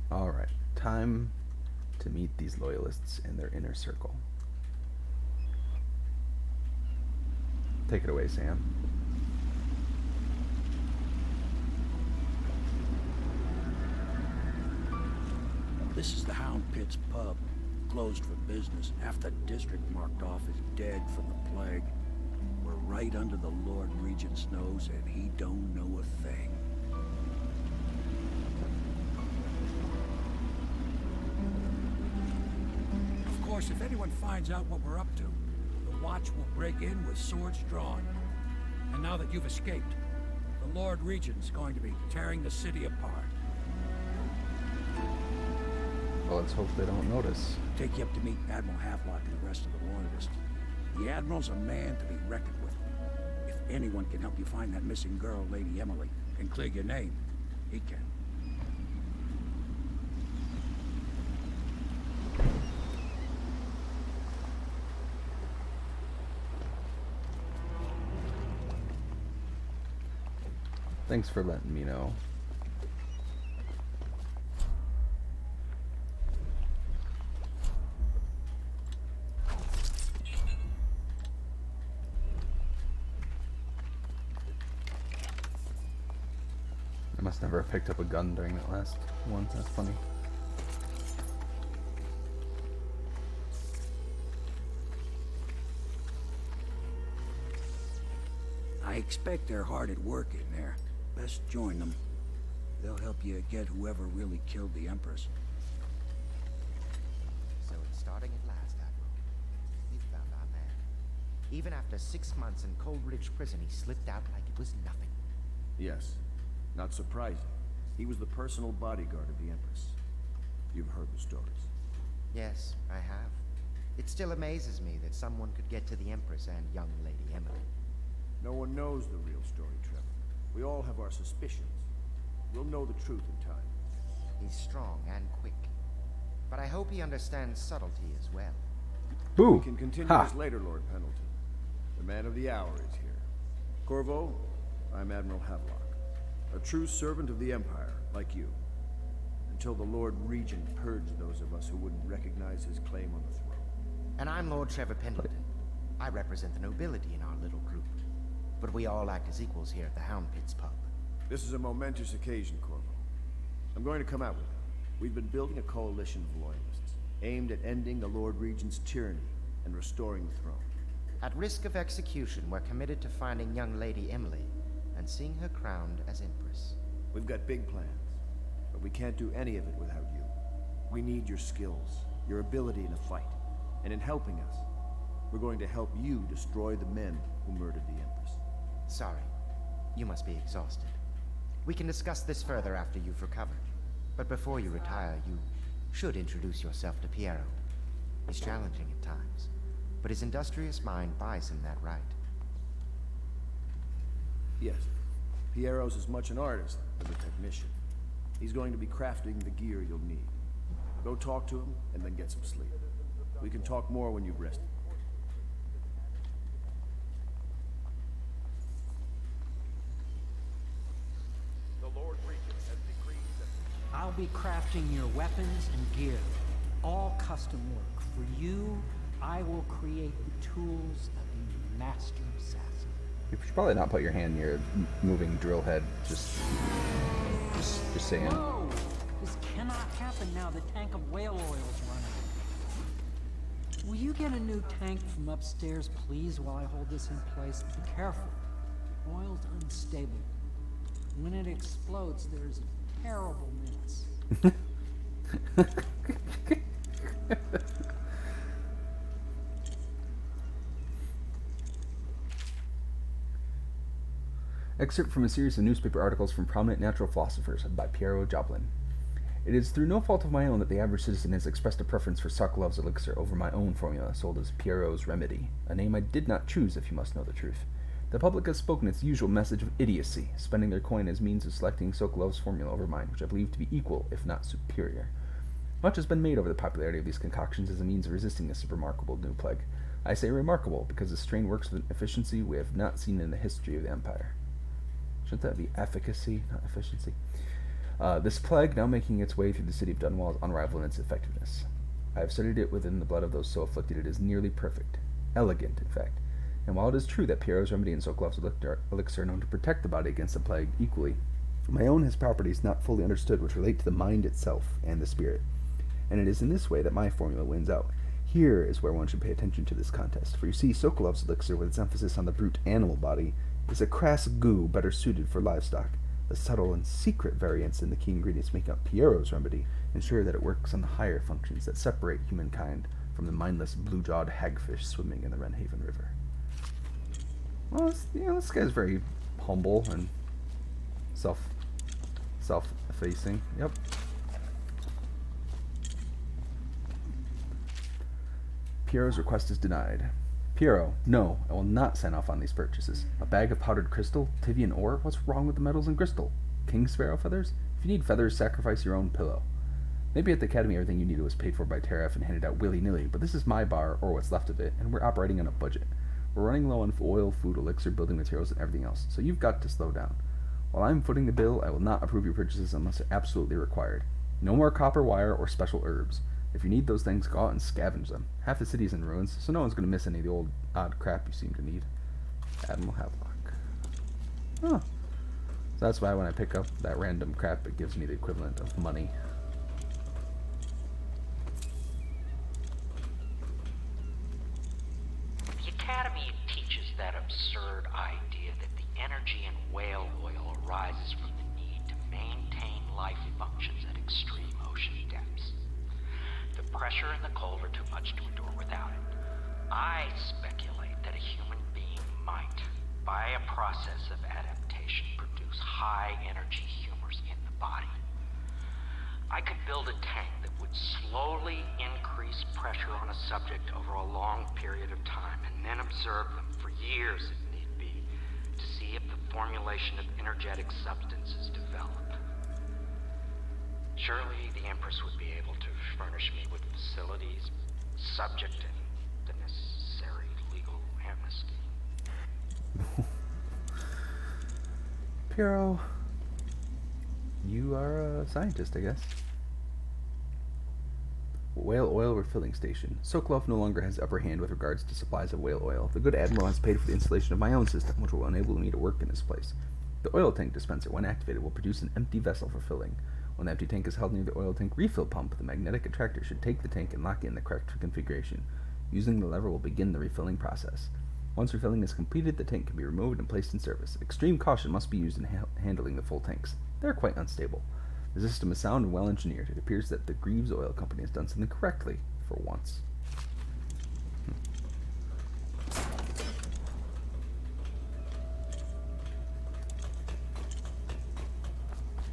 Alright, time to meet these loyalists in their inner circle. Take it away, Sam. This is the Hound Pits pub. Closed for business. Half the district marked off as dead from the plague. We're right under the Lord Regent's nose, and he don't know a thing. Of course, if anyone finds out what we're up to, the Watch will break in with swords drawn. And now that you've escaped, the Lord Regent's going to be tearing the city apart. Well, let's hope they don't notice. Take you up to meet Admiral Havelock and the rest of the Loyalists. The Admiral's a man to be reckoned with. If anyone can help you find that missing girl, Lady Emily, and clear your name, he can. Thanks for letting me know. I must never have picked up a gun during that last one. That's funny. I expect they're hard at work in there. Best join them. They'll help you get whoever really killed the Empress. So it's starting at last, Admiral. We found our man. Even after 6 months in Coldridge Prison, he slipped out like it was nothing. Yes. Not surprising. He was the personal bodyguard of the Empress. You've heard the stories. Yes, I have. It still amazes me that someone could get to the Empress and young Lady Emily. No one knows the real story, Trevor. We all have our suspicions. We'll know the truth in time. He's strong and quick. But I hope he understands subtlety as well. Boo! We can continue Ha! this later, Lord Pendleton. The man of the hour is here. Corvo, I'm Admiral Havelock. A true servant of the Empire, like you. Until the Lord Regent purged those of us who wouldn't recognize his claim on the throne. And I'm Lord Trevor Pendleton. I represent the nobility in our little group. But we all act as equals here at the Hound Pits pub. This is a momentous occasion, Corvo. I'm going to come out with it. We've been building a coalition of loyalists, aimed at ending the Lord Regent's tyranny and restoring the throne. At risk of execution, we're committed to finding young Lady Emily and seeing her crowned as Empress. We've got big plans, but we can't do any of it without you. We need your skills, your ability in a fight, and in helping us, we're going to help you destroy the men who murdered the Empress. Sorry. You must be exhausted. We can discuss this further after you've recovered. But before you retire, you should introduce yourself to Piero. He's challenging at times, but his industrious mind buys him that right. Yes, Piero's as much an artist as a technician. He's going to be crafting the gear you'll need. Go talk to him, and then get some sleep. We can talk more when you've rested. I'll be crafting your weapons and gear. All custom work. For you, I will create the tools of a master assassin. You should probably not put your hand near a moving drill head. Just saying. Whoa! This cannot happen now. The tank of whale oil's run out. Will you get a new tank from upstairs, please, while I hold this in place? Be careful. Oil's unstable. When it explodes, there's a terrible mess. Excerpt from a series of newspaper articles from prominent natural philosophers by Piero Joplin. It is through no fault of my own that the average citizen has expressed a preference for Sokolov's elixir over my own formula, sold as Piero's Remedy, a name I did not choose if you must know the truth. The public has spoken its usual message of idiocy, spending their coin as means of selecting Sokolov's formula over mine, which I believe to be equal, if not superior. Much has been made over the popularity of these concoctions as a means of resisting this remarkable new plague. I say remarkable because the strain works with an efficiency we have not seen in the history of the Empire. Shouldn't that be efficacy, not efficiency? This plague, now making its way through the city of Dunwall, is unrivaled in its effectiveness. I have studied it within the blood of those so afflicted. It is nearly perfect. Elegant, in fact. And while it is true that Piero's remedy and Sokolov's elixir are known to protect the body against the plague equally, my own has properties not fully understood which relate to the mind itself and the spirit. And it is in this way that my formula wins out. Here is where one should pay attention to this contest, for you see, Sokolov's elixir, with its emphasis on the brute animal body, is a crass goo better suited for livestock. The subtle and secret variants in the key ingredients making up Piero's remedy ensure that it works on the higher functions that separate humankind from the mindless blue-jawed hagfish swimming in the Wrenhaven River. Well, this guy's very humble and self-effacing. Yep. Piero's request is denied. Piero, no, I will not sign off on these purchases. A bag of powdered crystal, Tivian ore? What's wrong with the metals and crystal? King sparrow feathers? If you need feathers, sacrifice your own pillow. Maybe at the academy everything you needed was paid for by Tariff and handed out willy-nilly, but this is my bar, or what's left of it, and we're operating on a budget. We're running low on oil, food, elixir, building materials, and everything else, so you've got to slow down. While I'm footing the bill, I will not approve your purchases unless they're absolutely required. No more copper wire or special herbs. If you need those things, go out and scavenge them. Half the city's in ruins, so no one's going to miss any of the old odd crap you seem to need. Admiral Havelock. Huh. So that's why when I pick up that random crap, it gives me the equivalent of money. The Academy teaches that absurd idea that the energy in whale oil arises from the need to maintain life functions at extreme ocean depths. The pressure and the cold are too much to endure without it. I speculate that a human being might, by a process of adaptation, produce high-energy humors in the body. I could build a tank that would slowly increase pressure on a subject over a long period of time, and then observe them for years if need be, to see if the formulation of energetic substances developed. Surely the Empress would be able to furnish me with facilities, subject and the necessary legal amnesty. Piero, you are a scientist, I guess. Whale oil refilling station. Sokolov no longer has the upper hand with regards to supplies of whale oil. The good admiral has paid for the installation of my own system, which will enable me to work in this place. The oil tank dispenser, when activated, will produce an empty vessel for filling. When the empty tank is held near the oil tank refill pump, the magnetic attractor should take the tank and lock it in the correct configuration. Using the lever will begin the refilling process. Once refilling is completed, the tank can be removed and placed in service. Extreme caution must be used in handling the full tanks. They are quite unstable. The system is sound and well engineered. It appears that the Greaves Oil Company has done something correctly for once.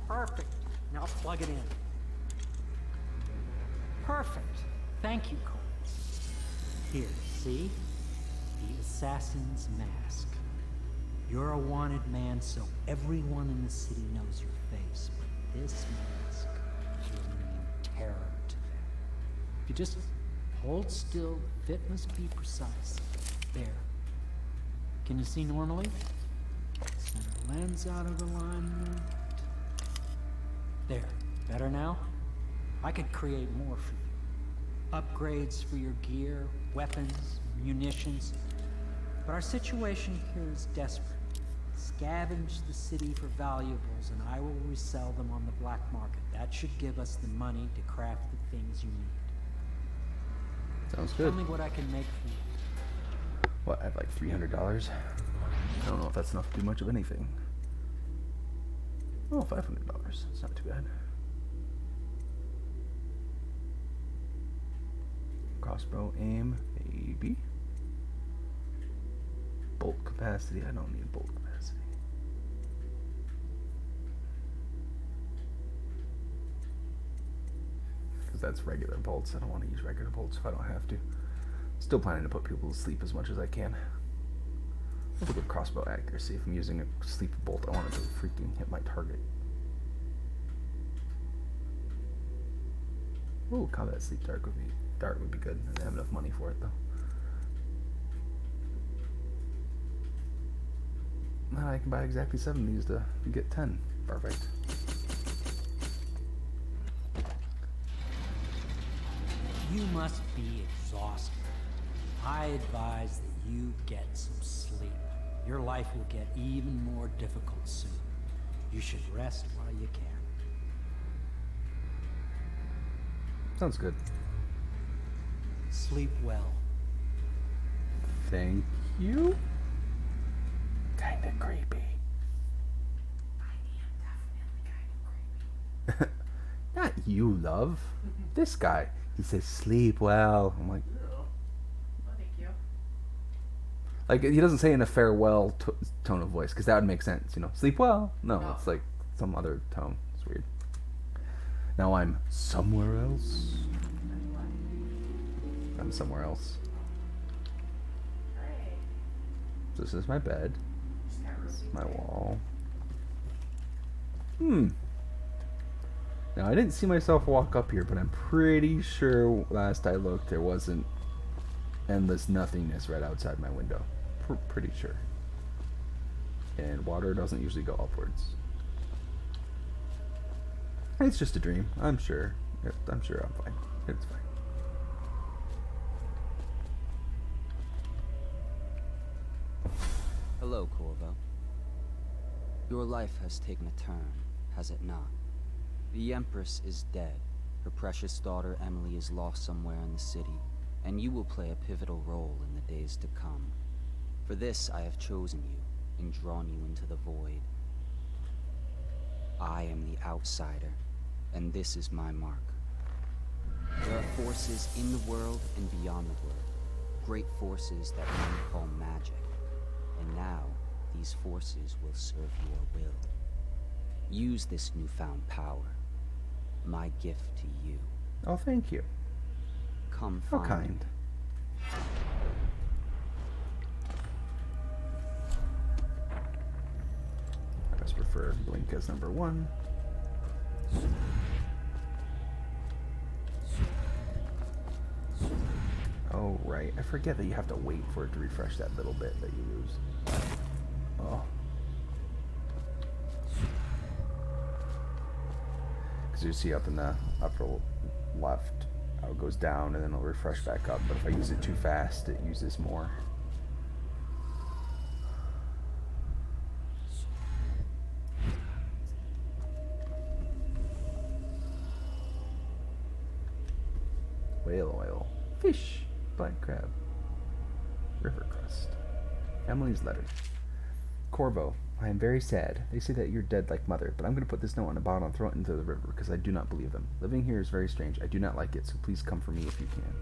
Perfect. Now plug it in. Perfect. Thank you, Cole. Here, see? The assassin's mask. You're a wanted man, so everyone in the city knows your face, but this mask will mean terror to them. If you just hold still, the fit must be precise. There. Can you see normally? Center lens out of alignment. There. Better now? I could create more for you. Upgrades for your gear, weapons, munitions. But our situation here is desperate. Scavenge the city for valuables, and I will resell them on the black market. That should give us the money to craft the things you need. Sounds good. Tell me what I can make for you. What, I have like $300? I don't know if that's enough to do much of anything. Oh, $500. It's not too bad. Crossbow aim, maybe. Bolt capacity, I don't need bolt capacity. Because that's regular bolts. I don't want to use regular bolts if I don't have to. Still planning to put people to sleep as much as I can. Look at crossbow accuracy. If I'm using a sleep bolt, I want it to freaking hit my target. Ooh, combat sleep dart would be good. I don't have enough money for it though. Now I can buy exactly 7 of these to get 10. Perfect. You must be exhausted. I advise that you get some sleep. Your life will get even more difficult soon. You should rest while you can. Sounds good. Sleep well. Thank you. Kinda creepy. Not you, love. This guy. He says sleep well. I'm like, Thank you. like he doesn't say in a farewell tone of voice, because that would make sense, Sleep well. No, No. it's like some other tone. It's weird. Now I'm somewhere else. I'm somewhere else. Great. This is my bed. Just got This is really my great. wall. Now I didn't see myself walk up here, but I'm pretty sure last I looked there wasn't endless nothingness right outside my window. Pretty sure. And water doesn't usually go upwards. It's just a dream. I'm sure. I'm sure I'm fine. It's fine. Hello, Corvo. Your life has taken a turn, has it not? The Empress is dead. Her precious daughter Emily is lost somewhere in the city, and you will play a pivotal role in the days to come. For this I have chosen you and drawn you into the void. I am the outsider, and this is my mark. There are forces in the world and beyond the world, great forces that men call magic. And now, these forces will serve your will. Use this newfound power, my gift to you. Oh, thank you. Come How find kind. I just prefer Blink as number 1. Oh, right. I forget that you have to wait for it to refresh that little bit that you lose. Oh. Because you see up in the upper left how it goes down and then it'll refresh back up. But if I use it too fast, it uses more. Whale oil. Fish. Black crab. River crust. Emily's letter. Corvo, I am very sad. They say that you're dead like mother, but I'm going to put this note on a bottle and throw it into the river because I do not believe them. Living here is very strange. I do not like it, so please come for me if you can.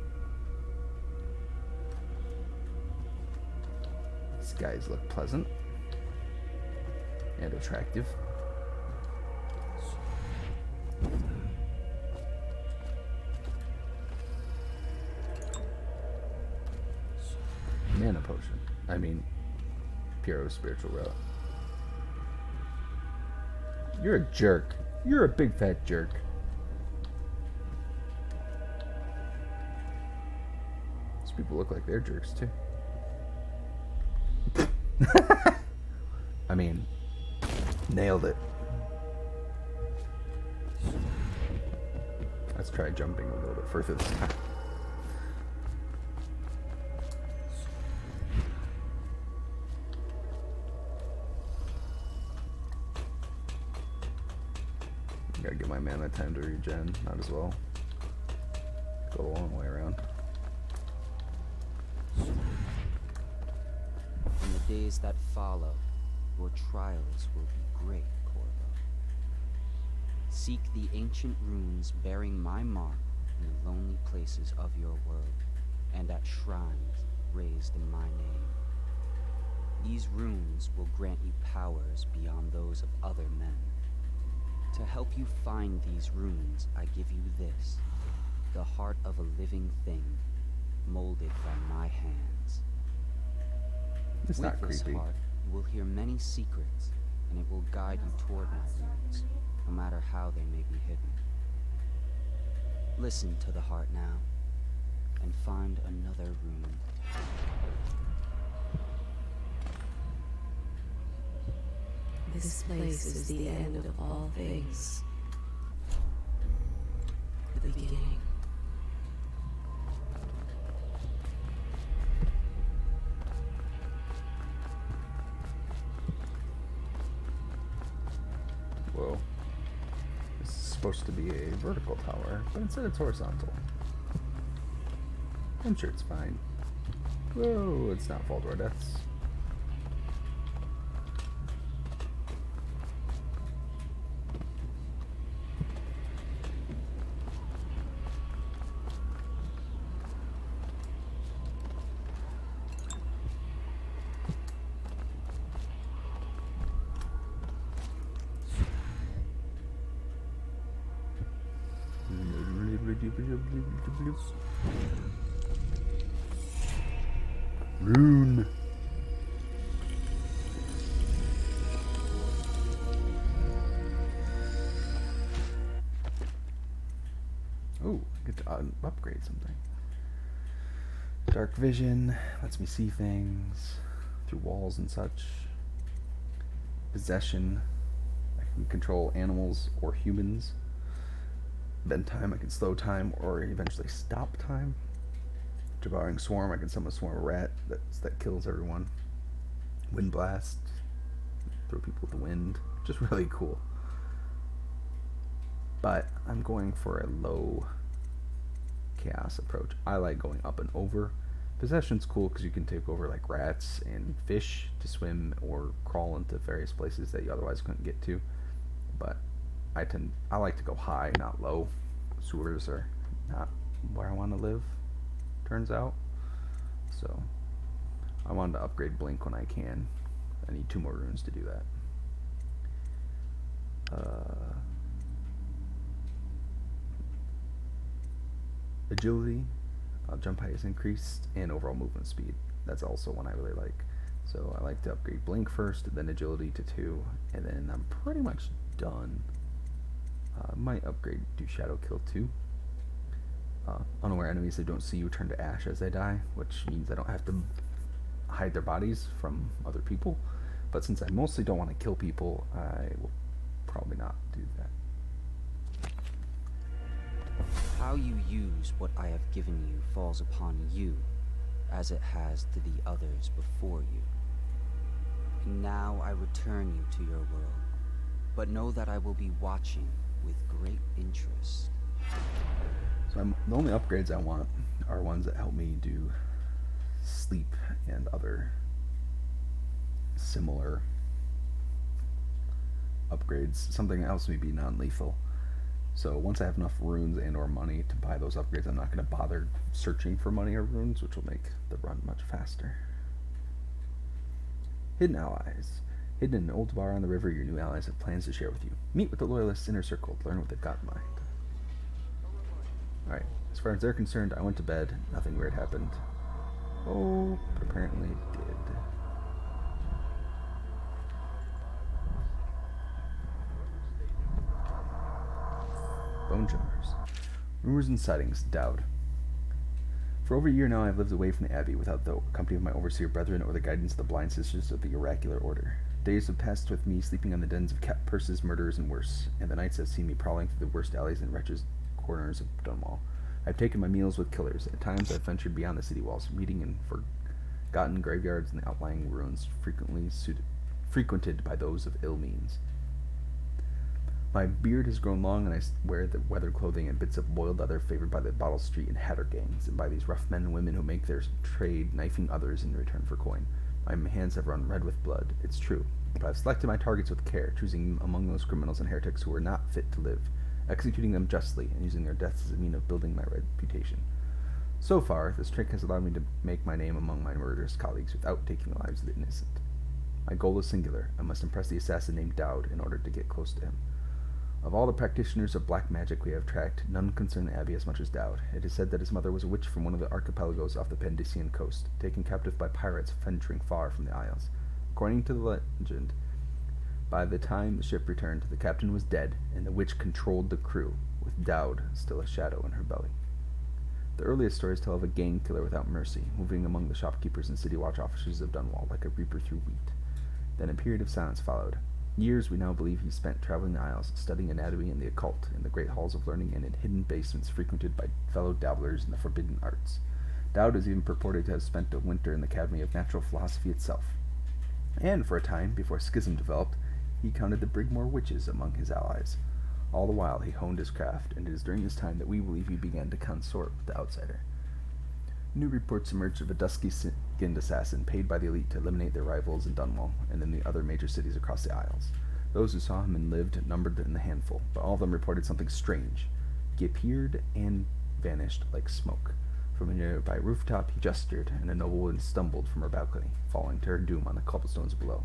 These guys look pleasant and attractive. Mana potion. I mean, Piero's spiritual relic. You're a jerk. You're a big fat jerk. These people look like they're jerks too. I mean, nailed it. Let's try jumping a little bit further this time. Gotta give my mana time to regen, might as well. Go a long way around. In the days that follow, your trials will be great, Corvo. Seek the ancient runes bearing my mark in the lonely places of your world, and at shrines raised in my name. These runes will grant you powers beyond those of other men. To help you find these runes, I give you this, the heart of a living thing, molded by my hands. It's not With this creepy. heart, you will hear many secrets, and it will guide you toward my runes, no matter how they may be hidden. Listen to the heart now, and find another rune. This place is the end of all things. The beginning. supposed to be a vertical tower, but instead it's horizontal. I'm sure it's fine. Whoa, it's not fall to our deaths. Rune. Oh, I get to upgrade something. Dark vision lets me see things through walls and such. Possession, I can control animals or humans. Bend time, I can slow time or eventually stop time. Devouring Swarm, I can summon a swarm of rat that kills everyone. Wind Blast, throw people with the wind, just really cool. But I'm going for a low chaos approach. I like going up and over. Possession's cool because you can take over like rats and fish to swim or crawl into various places that you otherwise couldn't get to. But I like to go high, not low. Sewers are not where I want to live, turns out. So I wanted to upgrade Blink when I can. I need 2 more runes to do that. Agility, jump height is increased, and overall movement speed. That's also one I really like. So I like to upgrade Blink first, then Agility to 2, and then I'm pretty much done. Might upgrade do Shadow Kill 2. Unaware enemies that don't see you turn to ash as they die, which means I don't have to hide their bodies from other people. But since I mostly don't want to kill people, I will probably not do that. How you use what I have given you falls upon you, as it has to the others before you. Now I return you to your world, but know that I will be watching with great interest. So the only upgrades I want are ones that help me do sleep and other similar upgrades. Something else may be non-lethal. So once I have enough runes and or money to buy those upgrades, I'm not going to bother searching for money or runes, which will make the run much faster. Hidden allies. Hidden in an old bar on the river, your new allies have plans to share with you. Meet with the Loyalists inner circle to learn what they've got in mind. Alright, as far as they're concerned, I went to bed. Nothing weird happened. Oh, but apparently it did. Bone jars. Rumors and sightings. Dowd. For over a year now I have lived away from the Abbey without the company of my overseer brethren or the guidance of the blind sisters of the oracular order. Days have passed with me sleeping on the dens of cat purses, murderers, and worse, and the nights have seen me prowling through the worst alleys and wretched corners of Dunwall. I've taken my meals with killers. At times I've ventured beyond the city walls, meeting in forgotten graveyards and outlying ruins frequented by those of ill means. My beard has grown long, and I wear the weather clothing and bits of boiled leather favored by the Bottle Street and Hatter gangs, and by these rough men and women who make their trade knifing others in return for coin. My hands have run red with blood, it's true, but I've selected my targets with care, choosing among those criminals and heretics who are not fit to live, executing them justly, and using their deaths as a means of building my reputation. So far, this trick has allowed me to make my name among my murderous colleagues without taking the lives of the innocent. My goal is singular. I must impress the assassin named Dowd in order to get close to him. Of all the practitioners of black magic we have tracked, none concern the Abbey as much as Dowd. It is said that his mother was a witch from one of the archipelagos off the Pendician coast, taken captive by pirates venturing far from the isles. According to the legend, by the time the ship returned, the captain was dead, and the witch controlled the crew, with Dowd still a shadow in her belly. The earliest stories tell of a gang killer without mercy, moving among the shopkeepers and city watch officers of Dunwall like a reaper through wheat. Then a period of silence followed. Years we now believe he spent traveling the Isles, studying anatomy and the occult in the great halls of learning and in hidden basements frequented by fellow dabblers in the forbidden arts. Dowd is even purported to have spent a winter in the Academy of Natural Philosophy itself. And for a time, before schism developed, he counted the Brigmore witches among his allies. All the while, he honed his craft, and it is during this time that we believe he began to consort with the outsider. New reports emerged of a dusky-skinned assassin paid by the elite to eliminate their rivals in Dunwall and in the other major cities across the Isles. Those who saw him and lived numbered in the handful, but all of them reported something strange. He appeared and vanished like smoke. From a nearby rooftop he gestured, and a noblewoman stumbled from her balcony, falling to her doom on the cobblestones below.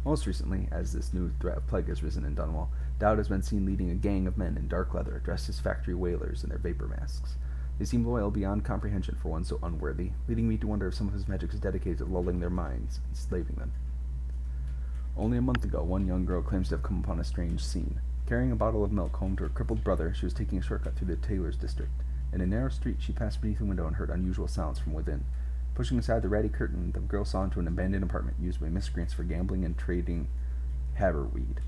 Most recently, as this new threat of plague has risen in Dunwall, Dowd has been seen leading a gang of men in dark leather, dressed as factory whalers in their vapor masks. They seem loyal beyond comprehension for one so unworthy, leading me to wonder if some of his magic is dedicated to lulling their minds, enslaving them. Only a month ago, one young girl claims to have come upon a strange scene. Carrying a bottle of milk home to her crippled brother, she was taking a shortcut through the tailor's district. In a narrow street, she passed beneath a window and heard unusual sounds from within. Pushing aside the ratty curtain, the girl saw into an abandoned apartment used by miscreants for gambling and trading haverweed.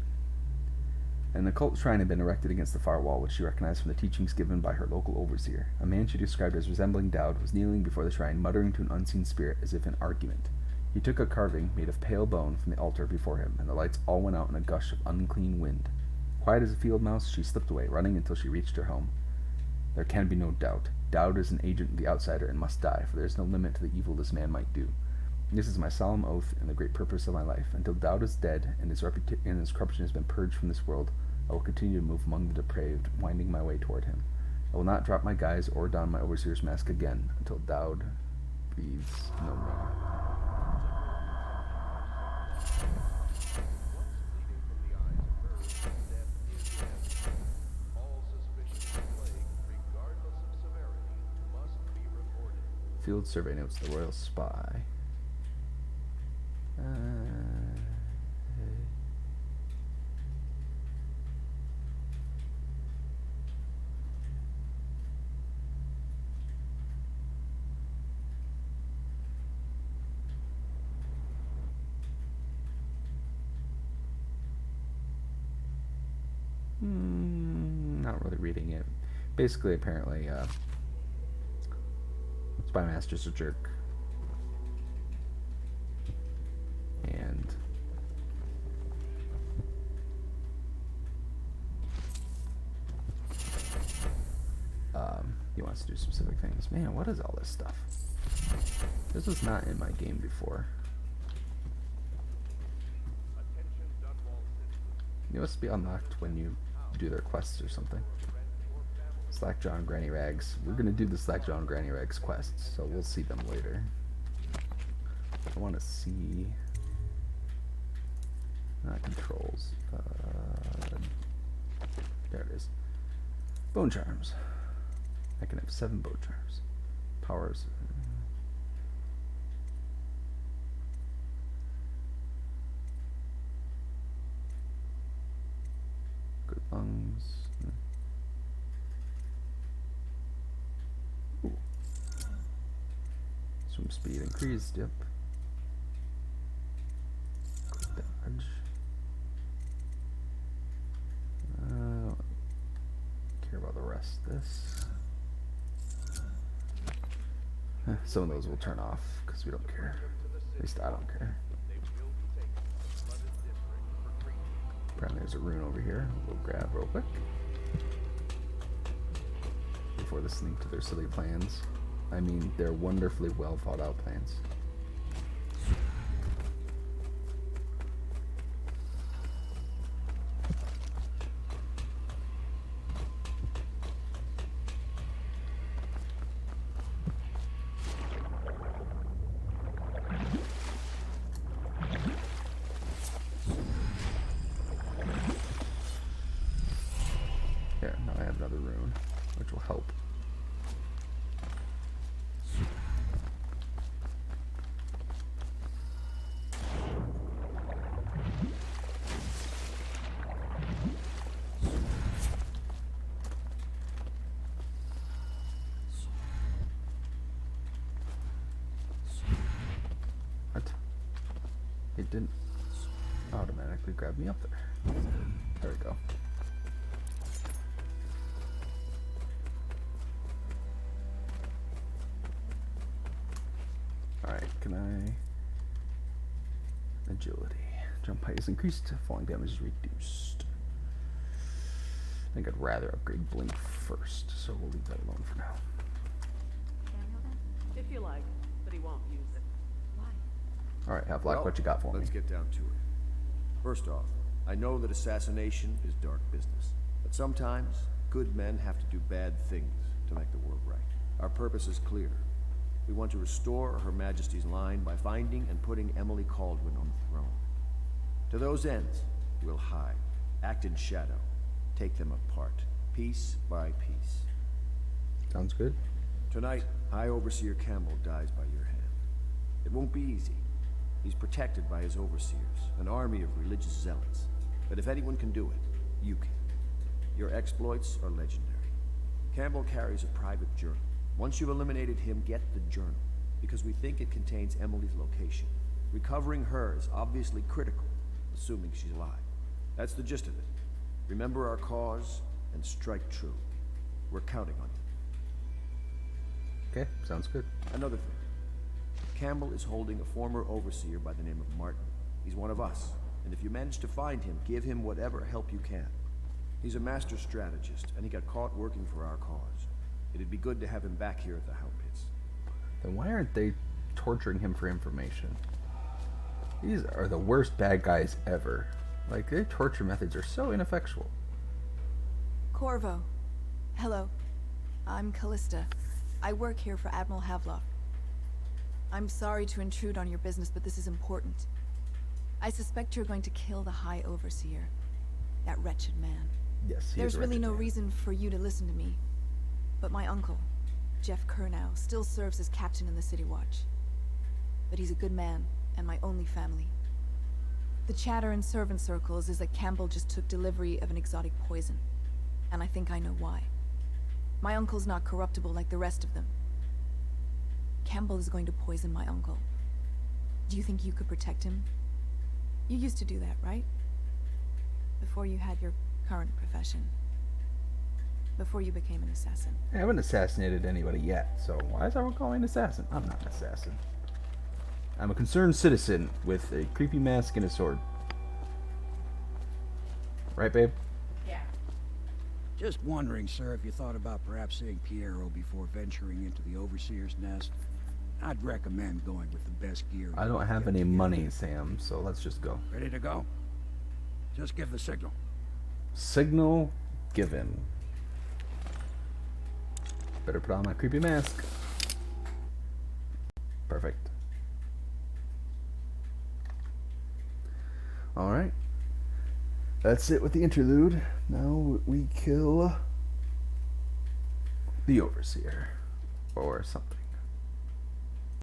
An occult shrine had been erected against the far wall, which she recognized from the teachings given by her local overseer. A man she described as resembling Dowd was kneeling before the shrine, muttering to an unseen spirit as if in argument. He took a carving made of pale bone from the altar before him, and the lights all went out in a gush of unclean wind. Quiet as a field mouse, she slipped away, running until she reached her home. There can be no doubt. Dowd is an agent of the outsider and must die, for there is no limit to the evil this man might do. This is my solemn oath and the great purpose of my life. Until Dowd is dead and his corruption has been purged from this world, I will continue to move among the depraved, winding my way toward him. I will not drop my guise or don my overseer's mask again until Dowd breathes no more. Field survey notes the royal spy. Not really reading it. Basically, apparently, Spymaster's a jerk. And he wants to do specific things. Man, what is all this stuff? This was not in my game before. It must be unlocked when you do their quests or something. Slackjaw and Granny Rags. We're gonna do the Slackjaw and Granny Rags quests, so we'll see them later. I want to see controls. There it is. Bone charms. I can have 7 bone charms. Powers. Good lungs. Ooh. Swim speed increased, yep. Quick dodge. Care about the rest of this. Some of those will turn off because we don't care. At least I don't care. Apparently there's a rune over here. We'll grab real quick before listening to their silly plans. I mean, they're wonderfully well thought out plans. There, now I have another rune, which will help. What? It didn't automatically grab me up there. There we go. Alright, can I... Agility. Jump height is increased, falling damage is reduced. I think I'd rather upgrade Blink first, so we'll leave that alone for now. Samuel then? If you like, but he won't use it. Why? Alright, Havelock, Well, what you got for me? let's get down to it. First off, I know that assassination is dark business, but sometimes good men have to do bad things to make the world right. Our purpose is clear. We want to restore Her Majesty's line by finding and putting Emily Caldwin on the throne. To those ends, we'll hide, act in shadow, take them apart, piece by piece. Sounds good. Tonight, High Overseer Campbell dies by your hand. It won't be easy. He's protected by his overseers, an army of religious zealots. But if anyone can do it, you can. Your exploits are legendary. Campbell carries a private journal. Once you've eliminated him, get the journal, because we think it contains Emily's location. Recovering her is obviously critical, assuming she's alive. That's the gist of it. Remember our cause and strike true. We're counting on you. Okay, sounds good. Another thing. Campbell is holding a former overseer by the name of Martin. He's one of us, and if you manage to find him, give him whatever help you can. He's a master strategist, and he got caught working for our cause. It'd be good to have him back here at the Hound Pits. Then why aren't they torturing him for information? These are the worst bad guys ever. Like, their torture methods are so ineffectual. Corvo. Hello. I'm Callista. I work here for Admiral Havelock. I'm sorry to intrude on your business, but this is important. I suspect you're going to kill the High Overseer. That wretched man. Yes, he There's is a really wretched no man. reason for you to listen to me. But my uncle, Jeff Kernow, still serves as captain in the City Watch. But he's a good man, and my only family. The chatter in servant circles is that Campbell just took delivery of an exotic poison. And I think I know why. My uncle's not corruptible like the rest of them. Campbell is going to poison my uncle. Do you think you could protect him? You used to do that, right? Before you had your current profession. Before you became an assassin. I haven't assassinated anybody yet, so why is everyone calling me an assassin? I'm not an assassin. I'm a concerned citizen with a creepy mask and a sword. Right, babe? Yeah. Just wondering, sir, if you thought about perhaps seeing Piero before venturing into the Overseer's nest. I'd recommend going with the best gear. I don't have any money, Sam, so let's just go. Ready to go? Just give the signal. Signal given. Better put on my creepy mask. Perfect. Alright. That's it with the interlude. Now we kill the Overseer. Or something.